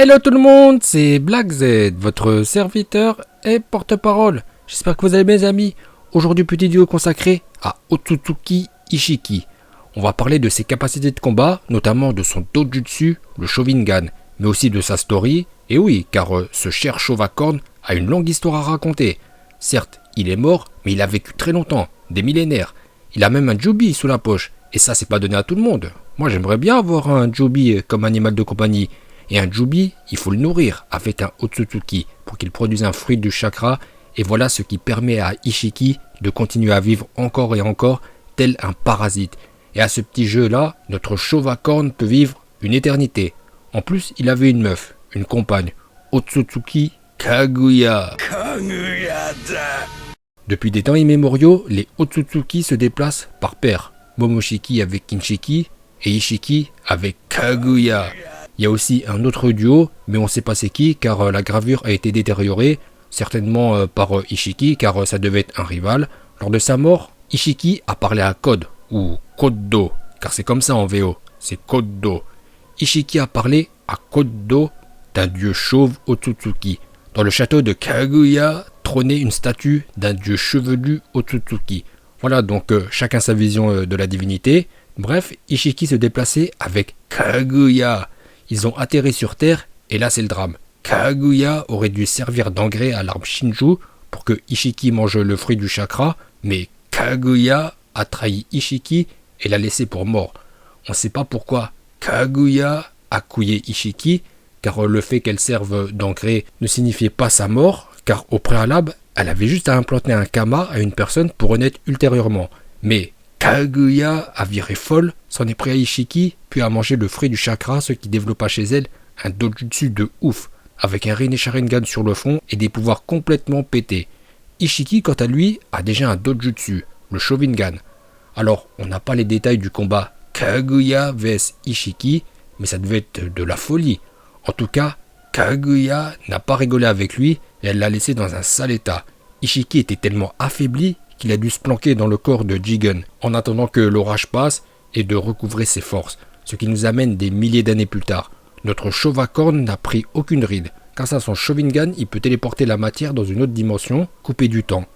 Hello tout le monde, c'est Black Z, votre serviteur et porte-parole. J'espère que vous allez bien les amis. Aujourd'hui, petite vidéo consacrée à Otsutsuki Ishiki. On va parler de ses capacités de combat, notamment de son dojutsu, le Sharingan, mais aussi de sa story. Et oui, car ce cher chauve à cornes a une longue histoire à raconter. Certes, il est mort, mais il a vécu très longtemps, des millénaires. Il a même un Jubi sous la poche, et ça c'est pas donné à tout le monde. Moi j'aimerais bien avoir un Jubi comme animal de compagnie. Et un Jubi, il faut le nourrir avec un Otsutsuki pour qu'il produise un fruit du chakra. Et voilà ce qui permet à Ishiki de continuer à vivre encore et encore tel un parasite. Et à ce petit jeu-là, notre chauve à cornes peut vivre une éternité. En plus, il avait une meuf, une compagne, Otsutsuki Kaguya. Depuis des temps immémoriaux, les Otsutsuki se déplacent par paire. Momoshiki avec Kinshiki et Ishiki avec Kaguya. Il y a aussi un autre duo, mais on ne sait pas c'est qui, car la gravure a été détériorée, certainement par Ishiki, car ça devait être un rival. Lors de sa mort, Ishiki a parlé à Code, ou Kodo, car c'est comme ça en VO, c'est Kodo. Ishiki a parlé à Kodo d'un dieu chauve Otsutsuki. Dans le château de Kaguya trônait une statue d'un dieu chevelu Otsutsuki. Voilà donc chacun sa vision de la divinité. Bref, Ishiki se déplaçait avec Kaguya. Ils ont atterri sur Terre, et là c'est le drame. Kaguya aurait dû servir d'engrais à l'arbre Shinju pour que Ishiki mange le fruit du chakra, mais Kaguya a trahi Ishiki et l'a laissé pour mort. On ne sait pas pourquoi Kaguya a couillé Ishiki, car le fait qu'elle serve d'engrais ne signifiait pas sa mort, car au préalable, elle avait juste à implanter un kama à une personne pour renaître ultérieurement. Mais Kaguya a viré folle, s'en est pris à Ishiki, puis a mangé le fruit du chakra, ce qui développa chez elle un dojutsu de ouf, avec un Rinne Sharingan sur le front et des pouvoirs complètement pétés. Ishiki, quant à lui, a déjà un dojutsu, le Sharingan. Alors, on n'a pas les détails du combat Kaguya vs Ishiki, mais ça devait être de la folie. En tout cas, Kaguya n'a pas rigolé avec lui et elle l'a laissé dans un sale état. Ishiki était tellement affaibli qu'il a dû se planquer dans le corps de Jigen en attendant que l'orage passe et de recouvrer ses forces, ce qui nous amène des milliers d'années plus tard. Notre chauve à cornes n'a pris aucune ride. Grâce à son Sharingan, il peut téléporter la matière dans une autre dimension, couper du temps.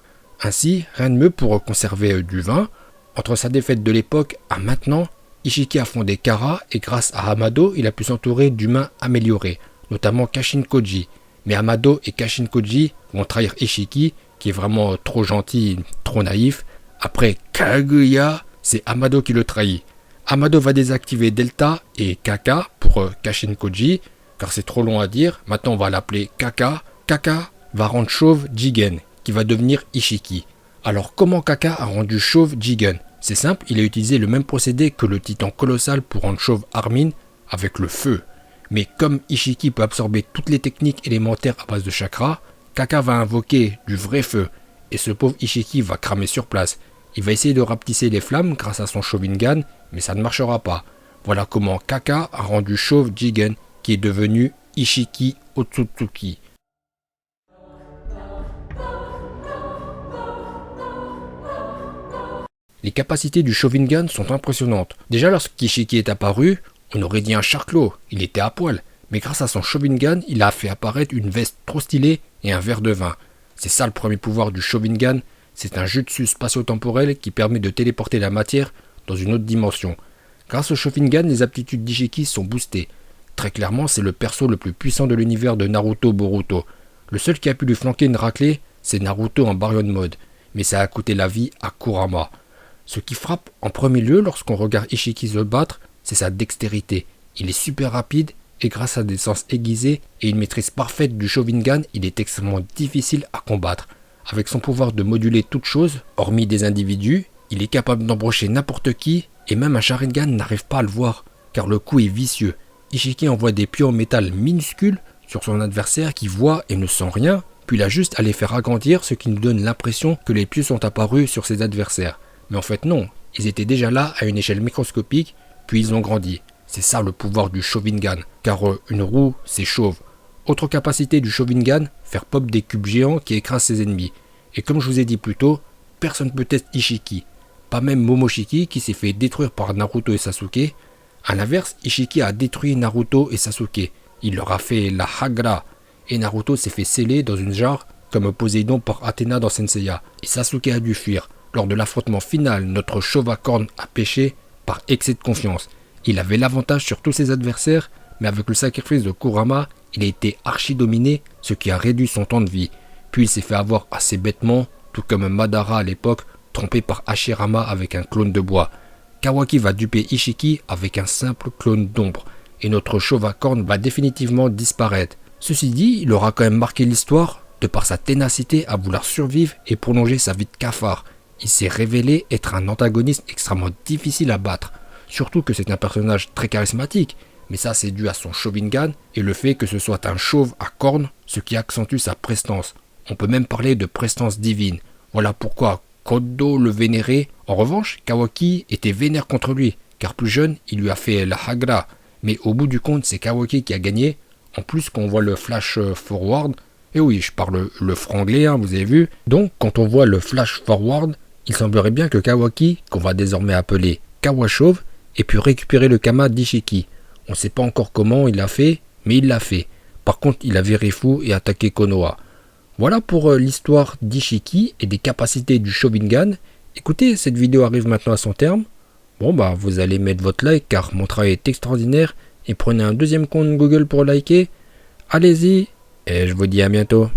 Ainsi, rien de mieux pour conserver du vin. Entre sa défaite de l'époque à maintenant, Ishiki a fondé Kara et grâce à Amado, il a pu s'entourer d'humains améliorés, notamment Kashin Koji. Mais Amado et Kashin Koji vont trahir Ishiki, qui est vraiment trop gentil, trop naïf. Après Kaguya, c'est Amado qui le trahit. Amado va désactiver Delta et Kaka pour Kashin Koji, car c'est trop long à dire. Maintenant on va l'appeler Kaka. Kaka va rendre chauve Jigen, qui va devenir Ishiki. Alors comment Kaka a rendu chauve Jigen? C'est simple, il a utilisé le même procédé que le titan colossal pour rendre chauve Armin, avec le feu. Mais comme Ishiki peut absorber toutes les techniques élémentaires à base de chakra, Kaka va invoquer du vrai feu, et ce pauvre Ishiki va cramer sur place. Il va essayer de rapetisser les flammes grâce à son Sharingan, mais ça ne marchera pas. Voilà comment Kaka a rendu chauve Jigen, qui est devenu Ishiki Otsutsuki. Les capacités du Sharingan sont impressionnantes. Déjà lorsqu'Ishiki est apparu, on aurait dit un charclos, il était à poil. Mais grâce à son Sharingan, il a fait apparaître une veste trop stylée et un verre de vin. C'est ça le premier pouvoir du Sharingan, c'est un jutsu spatio-temporel qui permet de téléporter la matière dans une autre dimension. Grâce au Sharingan, les aptitudes d'Ishiki sont boostées. Très clairement, c'est le perso le plus puissant de l'univers de Naruto Boruto. Le seul qui a pu lui flanquer une raclée, c'est Naruto en Baryon Mode, mais ça a coûté la vie à Kurama. Ce qui frappe en premier lieu lorsqu'on regarde Ishiki se battre, c'est sa dextérité. Il est super rapide et grâce à des sens aiguisés et une maîtrise parfaite du Sharingan, il est extrêmement difficile à combattre. Avec son pouvoir de moduler toute chose, hormis des individus, il est capable d'embrocher n'importe qui et même un Sharingan n'arrive pas à le voir car le coup est vicieux. Ishiki envoie des pieux en métal minuscules sur son adversaire qui voit et ne sent rien, puis il a juste à les faire agrandir, ce qui nous donne l'impression que les pieux sont apparus sur ses adversaires. Mais en fait non, ils étaient déjà là à une échelle microscopique, puis ils ont grandi. C'est ça le pouvoir du Sharingan, car une roue c'est chauve. Autre capacité du Sharingan, faire pop des cubes géants qui écrasent ses ennemis. Et comme je vous ai dit plus tôt, personne ne peut être Ishiki. Pas même Momoshiki qui s'est fait détruire par Naruto et Sasuke. A l'inverse, Ishiki a détruit Naruto et Sasuke. il leur a fait la Hagra, et Naruto s'est fait sceller dans une jarre comme Poséidon par Athéna dans Senseiya, et Sasuke a dû fuir. Lors de l'affrontement final, notre chauve à cornes a péché par excès de confiance. Il avait l'avantage sur tous ses adversaires, mais avec le sacrifice de Kurama, il a été archi-dominé, ce qui a réduit son temps de vie. Puis il s'est fait avoir assez bêtement, tout comme Madara à l'époque, trompé par Hashirama avec un clone de bois. Kawaki va duper Ishiki avec un simple clone d'ombre, et notre chauve à cornes va définitivement disparaître. Ceci dit, il aura quand même marqué l'histoire de par sa ténacité à vouloir survivre et prolonger sa vie de cafard. Il s'est révélé être un antagoniste extrêmement difficile à battre, surtout que c'est un personnage très charismatique, mais ça c'est dû à son Sharingan et le fait que ce soit un chauve à cornes, ce qui accentue sa prestance. On peut même parler de prestance divine. Voilà pourquoi Kodo le vénérait. En revanche, Kawaki était vénère contre lui, car plus jeune, il lui a fait la Hagra. Mais au bout du compte, c'est Kawaki qui a gagné. En plus, quand on voit le flash forward, et oui, je parle le franglais, hein, vous avez vu. Donc, quand on voit le flash forward, il semblerait bien que Kawaki, qu'on va désormais appeler Kawachauve, ait pu récupérer le Kama d'Ishiki. On ne sait pas encore comment il l'a fait, mais il l'a fait. Par contre, il a viré fou et attaqué Konoha. Voilà pour l'histoire d'Ishiki et des capacités du Sharingan. Écoutez, cette vidéo arrive maintenant à son terme. Bon bah, vous allez mettre votre like car mon travail est extraordinaire et prenez un deuxième compte Google pour liker. Allez-y et je vous dis à bientôt.